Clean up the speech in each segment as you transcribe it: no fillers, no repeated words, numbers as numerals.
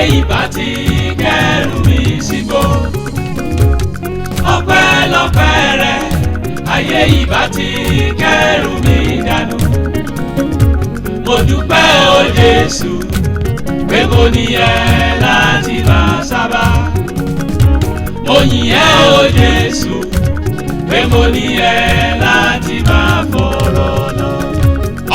ìbá ti kẹ́rù mi sígbó. Ọpẹ́lọpẹ́ rẹ ayé ìbá ti kẹ́rù mi dànù. Mo dúpẹ́ o Jésù pé mo ní ẹ láti máa sábà. Mo yìn ẹ́ o Jésù pé mo ní ẹ láti máa fọ̀rọ̀ lọ.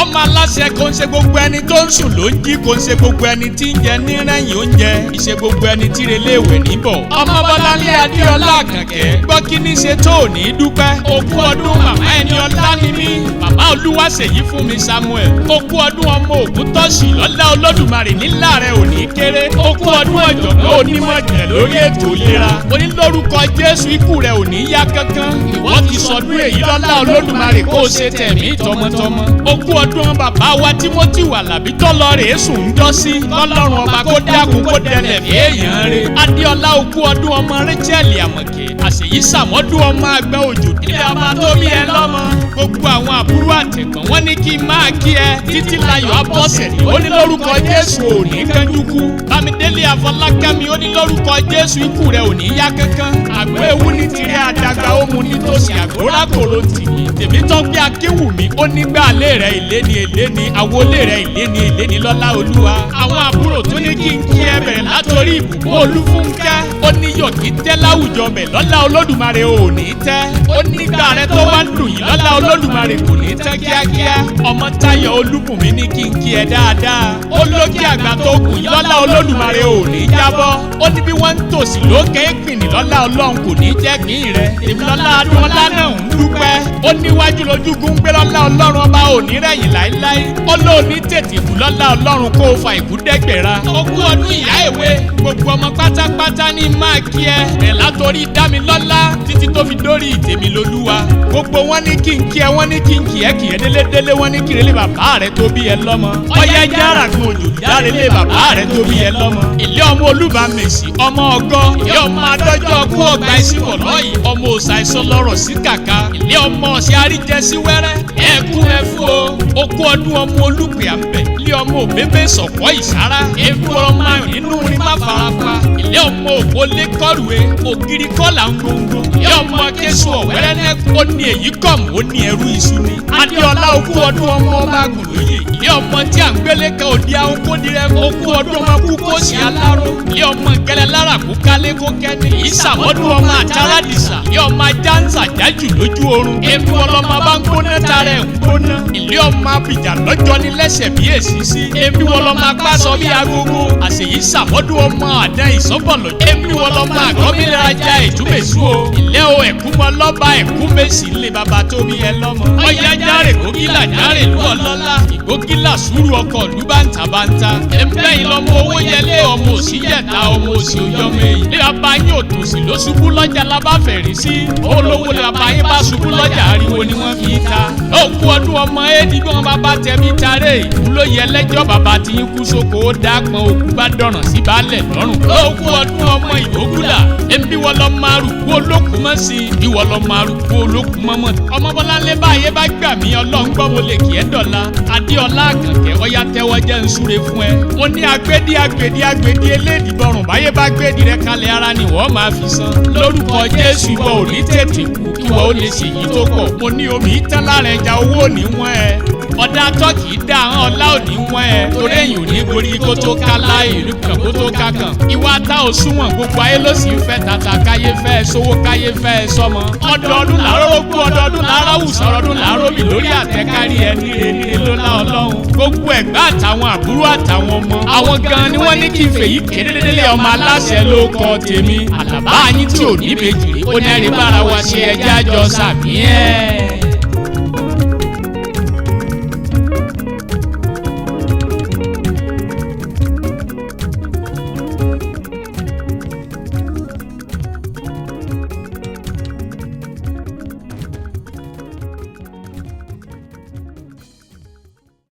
Ọmoalase kò ń ṣe gbogbo ẹni tó ń sùn ló ń jí, kò ń ṣe gbogbo ẹni tí ń jẹ nírẹ̀yìn oúnjẹ, ìṣe gbogbo ẹni tí relé ìwé níbọ̀. Ọmọ Bọ́láńlé Adéọlá Àkànkẹ́ gbọ́ kí ní ṣe tó ò ní dúpẹ́. Okú ọdún màmá ẹni ọlá ni mí, màmá Olúwaṣèyí fún mi Samuel. Okú ọdún ọmọ Ògúntọ́sì lọ́lá Olódùmarè nílá rẹ̀ ò ní kéré. Okú ọdún ọ̀jọ̀gbọ́n onímọ̀ ìjìnlẹ̀ lórí ètò ìlera. Onílórúkọ Jésù ikú rẹ̀ ò ní yá kankan. Ìwọ ti sọdún èyí lọ́lá Olódùmarè kó o ṣe tẹ̀mí tọmọtọmọ. Okú ọdún bàbá wa Timothy Wàlàbí tọ́lọ rèé sùn ń jọ́ sí. Ọlọ́run ọba kó dákun kó dẹlẹ̀ fi èèyàn rẹ̀. Adéọlá okú ọdún ọmọ Rachel Àmọ̀kẹ́. Àṣèyí sàmọ́dún ọmọ àgbẹ̀ òjò. Ilé ọba tó bí ẹ lọ́mọ. Gbogbo àwọn àbúrò àtẹ̀gbọ́n wọn ní kí n máa kí ẹ. Títílayọ̀ Abọ́sẹ̀dé ó ní lórúkọ Jésù ò ní kánjú kú. Bámidélé Afọlákẹ́mi ó ní lórúkọ Jésù ikú rẹ̀ ò ní yá kankan. Àgbẹ̀ ewu ní tirẹ̀ àdàgbà ó mu nítòsí àgbórá kòrò tì í. Tèmítọ́pẹ́ Akéwùmí ó nígbà lé rẹ̀ ìléni èléni àwọlé rẹ̀ ìléni èléni lọ́lá Olúwa. Àwọn àbúrò tó ní kí n kí ẹ bẹ̀rẹ̀ látòrí ìbùkún Olúfúnkẹ́. Ó ní yọ̀ kí tẹ́ láwùjọ bẹ̀ lọ́lá Olódùmarè ò ní tẹ́. Ó nígbà rẹ tó wá ń dùn yìí lọ́lá Olódùmarè kò ní tẹ́ kíákíá. Ọmọ́táyọ̀ Olúbùnmi ní kí n kí ẹ dáadáa. Ó lókè àgbà tó kù yìí lọ́lá Olódùmarè ò ní jábọ́. Ó ní bí wọ́n ń tòsí lókè ìpìnì lọ́lá Ọlọ́run kò ní jẹ́ kí n rẹ̀. Èmi lọ́lá Adúọlá náà ń dúpẹ́. Ó níwájú lójúgún gbé lọ́lá Ọlọ́run ọba ò ní rẹ̀yìn láíláí. Ó lóòní tètè kú lọ́lá Ọlọ́run kó o fa ìkú dẹ́gbẹ̀ra. Okú ọdún ìyá èwe gbogbo ọmọ pátápátá ní máa kí ẹ. Bẹ̀ látòrí Dámilọ́lá títí tó fi dórí ìtèmi lolúwa. Gbogbo wọn ní kí n kí ẹ, wọn ní kí n kí ẹ kì í délédélé, wọn ní kí relé bàbá rẹ tó bí ẹ lọ́mọ. Ọyá jára kan òjò dárelé bàbá rẹ tó bí ẹ lọ́mọ. Ilé ọmọ Olúbàmèsì ọmọ ọgọ́, ilé ọmọ adọ́jọ́ kú ọgbà ìsìnkọ̀ lọ́yìn, ọmọ òòsà ìsọlọ́rọ̀ sí kàkà, ilé ọmọ ọ̀sẹ̀ àríjẹ sí wẹ́rẹ́. Ẹ̀kún ẹ fún o, okú ọdún ọmọ Olúpè àmbẹ̀, ilé ọmọ òbébé sọ̀pọ̀ ìsára, ewu ọmọ ayọ̀ nínú orin má farapa, ilé ọmọ òpólé kọ́rùwé, ògiri kọ́là ń gbòǹgbò, ilé ọmọ Kéṣù ọ̀wẹ́rẹ́ nẹ́kú, ó ní èyí kọ̀mù ó ní ẹrú iṣu ni. Adéọlá okú ọdún ọmọ ọba Àgùnlóyè, ilé ọmọ tí à ń gbélé kan òdi àwọn kódirẹ, okú ọdún ọmọ kú kó sí aláró, ilé ọmọ gẹlẹ lára kú kálé kó kẹ́ni, ìsàmọ́dún ọmọ àtàràdìsà, ilé ọmọ ajá ń sàjájù lójú oorun, ewu ọlọ́mọ bá ń gbóná tarẹ̀ ń gbóná, ilé ọmọ abìjà lọ́jọ́ ní lẹ́sẹ̀ bí èsì sí, ewu ọlọ́mọ agbásọ bí agogo, àṣèyí sàmọ́dún ọmọ àdá ìsọ́bọ̀lọ̀, ewu ọlọ́mọ àgọ́mìnirajà ìtúbẹ̀sù o, ilé o ẹ̀kúmọ lọ́ba ẹ̀kúmẹ̀sì lé baba tó bí ẹ lọ́mọ, ọ̀yá járe gógílà járe lú ọlọ́lá, ìgógílà sùúrù ọkọ̀ lú bàǹtàbàǹtà, ẹ̀ńbẹ́ ìlọmọ owó yẹlé ọmọ òsì yẹ̀ta ọmọ òsì òyọmọ èyí, lé baba yín òtòsí ló ṣubú lọ́jà lábàfẹ̀rí sí, olówó lé baba yín bá ṣubú lọ́jà ariwo ni wọ́n fi ta, òkú ọdún ọmọ ẹ̀ẹ́dígbọ́n bàbá tẹ̀mí taré ìwúlò yẹ lẹ́jọ́ bàbá tí yín kú sóko ó dápọn òkú bá dọ̀ràn sí baálẹ̀ lọ́rùn, òkú ọdún ọmọ ìgbógúlà ẹ̀ńbí wọ́n lọ máa rùkú olókùn mọ́ sí i ìwọ lọ máa rùkú olókùn mọ́mọ́. Ọmọ Bọ́láńlé báyé bá gbà mí ọlọ́ngbọ́n mo lè kí ẹ dọ̀la Adéọlá Àkànkẹ́ ọ̀yá tẹ́wọ́ jẹ́ ń súre fún ẹ. Mo ní agbédí eléèdì bọ̀rùn báyé bá gbédì rẹ kalẹ̀ ara ni wọ́n máa fi san. Lórúkọ Jésù ìwọ ò ní tètè kú kí wọ́n ó lè ṣèyí tó pọ̀. Mo ní omi tán lára ẹja owó ò ní wọ́n ẹ. Ọ̀dà tọ́kì í dá àwọn ọlá ò ní wọ́n ẹ. Torí èyàn ò ní gorí kó tó ká láì rí kan kó tó ká kan. Ìwà ta ò súnmọ̀ gbogbo ayé ló sì ń fẹ́ tata káyé fẹ́ sówó káyé fẹ́ sọmọ. Ọdọọdún làárọ̀ ogún ọdọọdún làárọ̀ wùsọ̀ ọdọọdún làárọ̀ mi lórí àtẹ̀kárí ẹni rere ló lá Ọlọ́run. Gbogbo ẹ̀gbọ́n àtàwọn àbúrò àtàwọn ọmọ. Àwọn gan ni wọ́n ní kí n fèyí kédédélé Ọmoalase ló kọ tèmi. Àlàbá yín tí ò ní bèjì rí ó nẹ́rìí bára wa ṣe ẹjẹ́ àjọ sàmì ẹ̀.